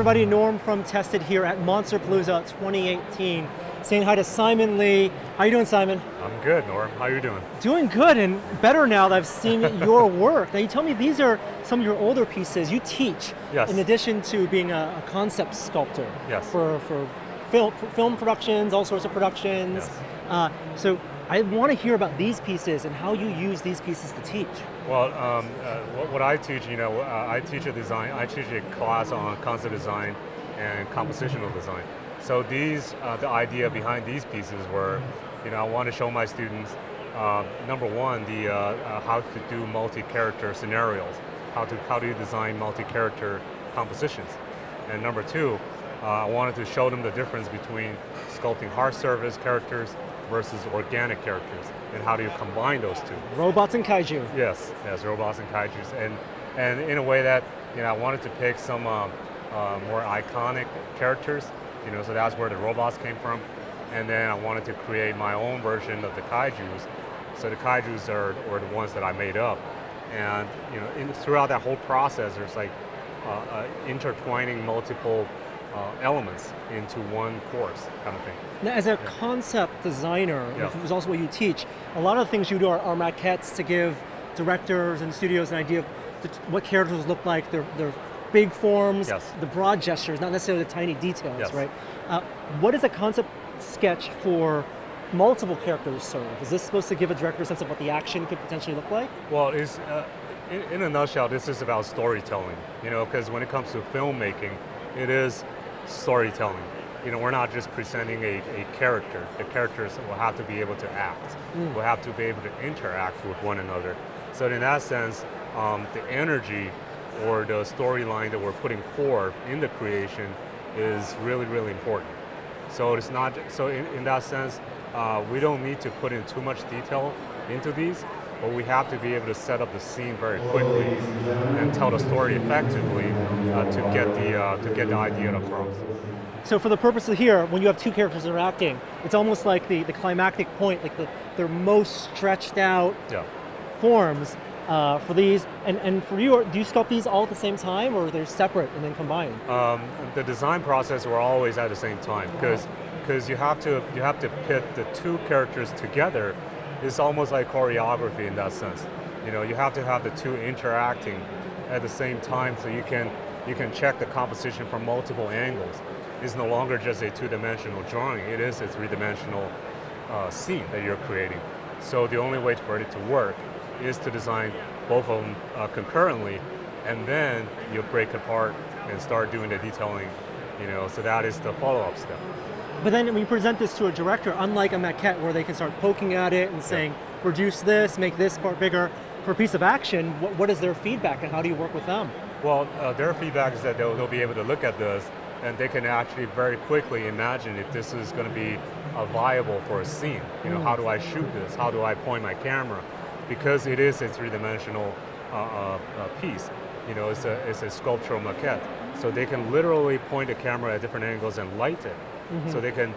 everybody, Norm from Tested here at Monsterpalooza 2018. Saying hi to Simon Lee. How you doing, Simon? I'm good, Norm. How you doing? Doing good, and better now that I've seen your work. Now you tell me these are some of your older pieces. You teach, yes, in addition to being a concept sculptor, yes, for film productions, all sorts of productions. Yes. So I want to hear about these pieces and how you use these pieces to teach. Well, what I teach, I teach I teach a class on concept design and compositional design. So the idea behind these pieces were, I want to show my students, number one, how to do multi-character scenarios, how do you design multi-character compositions, and number two, I wanted to show them the difference between sculpting hard surface characters versus organic characters, and how do you combine those two? Robots and kaiju. Yes, robots and kaijus, and in a way that I wanted to pick some more iconic characters. So that's where the robots came from. And then I wanted to create my own version of the kaijus. So the kaijus are the ones that I made up. And throughout that whole process, there's like intertwining multiple elements into one course kind of thing. Now, as a concept designer, which is also what you teach, a lot of the things you do are maquettes to give directors and studios an idea of what characters look like, their big forms, the broad gestures, not necessarily the tiny details, right? What does a concept sketch for multiple characters serve? Is this supposed to give a director a sense of what the action could potentially look like? Well, in a nutshell, this is about storytelling, because when it comes to filmmaking, it is storytelling. We're not just presenting a character. The characters will have to be able to act. Will have to be able to interact with one another. So in that sense, the energy or the storyline that we're putting forth in the creation is really, really important. So it's not, so in that sense, we don't need to put in too much detail into these, but we have to be able to set up the scene very quickly and tell the story effectively to get the idea across. So for the purpose of here, when you have two characters interacting, it's almost like the climactic point, like their most stretched out forms. For these, and for you, do you sculpt these all at the same time, or they're separate and then combined? The design process were always at the same time, because you have to pit the two characters together. It's almost like choreography in that sense. You have to have the two interacting at the same time, so you can check the composition from multiple angles. It's no longer just a two-dimensional drawing; it is a three-dimensional scene that you're creating. So the only way for it to work is to design both of them concurrently, and then you break apart and start doing the detailing, so that is the follow-up step. But then when you present this to a director, unlike a maquette where they can start poking at it and saying, reduce this, make this part bigger, for a piece of action, what is their feedback and how do you work with them? Well, their feedback is that they'll be able to look at this and they can actually very quickly imagine if this is going to be viable for a scene. How do I shoot this? How do I point my camera? Because it is a three-dimensional piece, it's a sculptural maquette. So they can literally point the camera at different angles and light it. So they can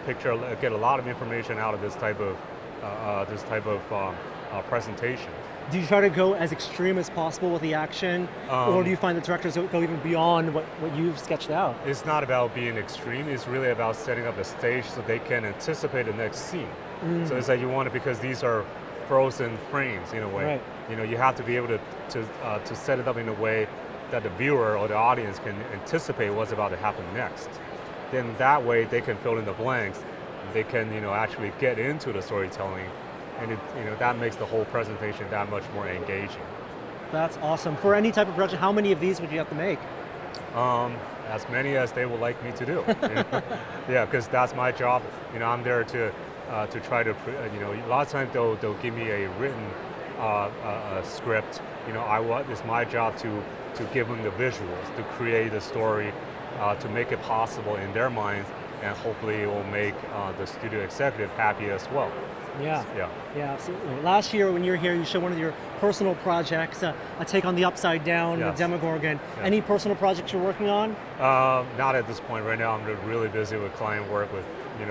get a lot of information out of this type of presentation. Do you try to go as extreme as possible with the action, or do you find the directors go even beyond what you've sketched out? It's not about being extreme, it's really about setting up the stage so they can anticipate the next scene. So it's like you want it, because these are frozen frames in a way. Right. You have to be able to set it up in a way that the viewer or the audience can anticipate what's about to happen next. Then that way they can fill in the blanks. They can actually get into the storytelling, and that makes the whole presentation that much more engaging. That's awesome. For any type of production, how many of these would you have to make? As many as they would like me to do. Yeah, because that's my job. I'm there to try to, a lot of times they'll give me a written script. It's my job to give them the visuals, to create the story, to make it possible in their minds, and hopefully it will make the studio executive happy as well. Yeah, absolutely. Last year when you were here, you showed one of your personal projects, a take on the Upside Down, the Demogorgon. Any personal projects you're working on? Not at this point. Right now I'm really busy with client work, with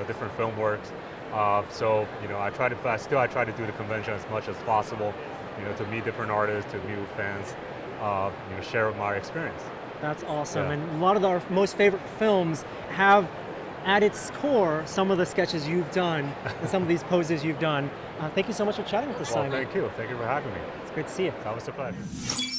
different film works. So I try to do the convention as much as possible, to meet different artists, to meet with fans, share my experience. That's awesome. Yeah. And a lot of our most favorite films have at its core some of the sketches you've done and some of these poses you've done. Thank you so much for chatting with us, Well, Simon. thank you. Thank you for having me. It's great to see you. That was a pleasure.